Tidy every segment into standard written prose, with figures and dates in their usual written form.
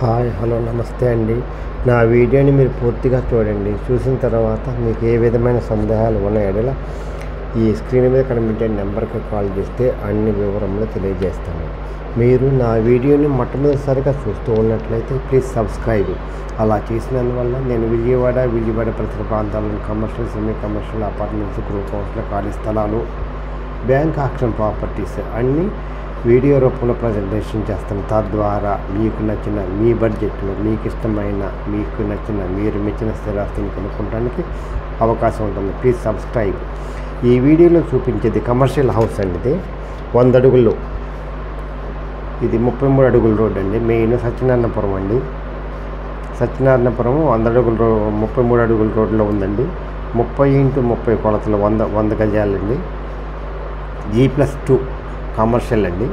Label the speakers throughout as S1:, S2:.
S1: Hi hello నమస్తే అండి. నా వీడియోని మీరు పూర్తిగా చూడండి. చూసిన తర్వాత మీకు ఏ విధమైన సందేహాలు ఉన్న ఎడల ఈ స్క్రీన్ మీద కనిపించే నెంబర్కి కాల్ చేస్తే అన్ని వివరములు తెలియజేస్తాను. మీరు నా వీడియోని మొట్టమొదటిసారిగా చూస్తూ ఉన్నట్లయితే ప్లీజ్ సబ్స్క్రైబ్. అలా చేసినందువల్ల నేను విజయవాడ పరిసర ప్రాంతాలను commercial, semi commercial, apartments, group హౌస్ల, ఖాళీ స్థలాలు, బ్యాంక్ ఆక్షన్ ప్రాపర్టీస్ అన్నీ వీడియో రూపంలో ప్రజెంటేషన్ చేస్తాను. తద్వారా మీకు నచ్చిన మీ బడ్జెట్లో మీకు ఇష్టమైన మీకు నచ్చిన మీరు మెచ్చిన స్థిరాస్తిని కొనుక్కోవడానికి అవకాశం ఉంటుంది. Please subscribe. ఈ వీడియోలో చూపించేది కమర్షియల్ హౌస్ అండి. ఇది 100 అడుగులు, ఇది 33 అడుగుల రోడ్ అండి. మెయిన్ సత్యనారాయణపురం అండి. సత్యనారాయణపురం 100 అడుగుల 33 అడుగుల రోడ్లో ఉందండి. 30x30 కొలతలు, 100 గజాలండి. G+2 కమర్షియల్ అండి.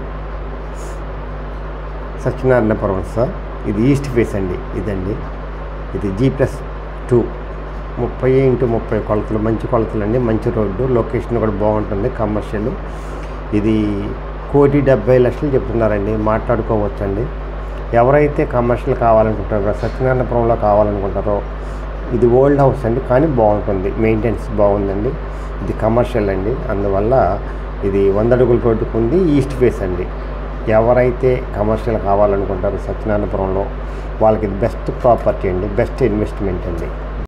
S1: సత్యనారాయణపురం సార్. ఇది ఈస్ట్ ఫేస్ అండి. ఇదండి, ఇది G+2 30x30 కొలతలు, మంచి కొలతలు అండి. మంచి రోడ్డు, లొకేషన్ కూడా బాగుంటుంది. కమర్షియల్. ఇది 1,70,00,000 చెప్తున్నారండి. మాట్లాడుకోవచ్చండి. ఎవరైతే కమర్షియల్ కావాలనుకుంటారో, సత్యనారాయణపురంలో కావాలనుకుంటారో, ఇది ఓల్డ్ హౌస్ అండి కానీ బాగుంటుంది, మెయింటెనెన్స్ బాగుందండి. ఇది కమర్షియల్ అండి. అందువల్ల ఇది 100 అడుగుల రోడ్డుకు ఉంది. ఈస్ట్ ఫేస్ అండి. ఎవరైతే కమర్షియల్ కావాలనుకుంటారో సత్యనారాయణపురంలో వాళ్ళకి ఇది బెస్ట్ ప్రాపర్టీ అండి, బెస్ట్ ఇన్వెస్ట్మెంట్ అండి.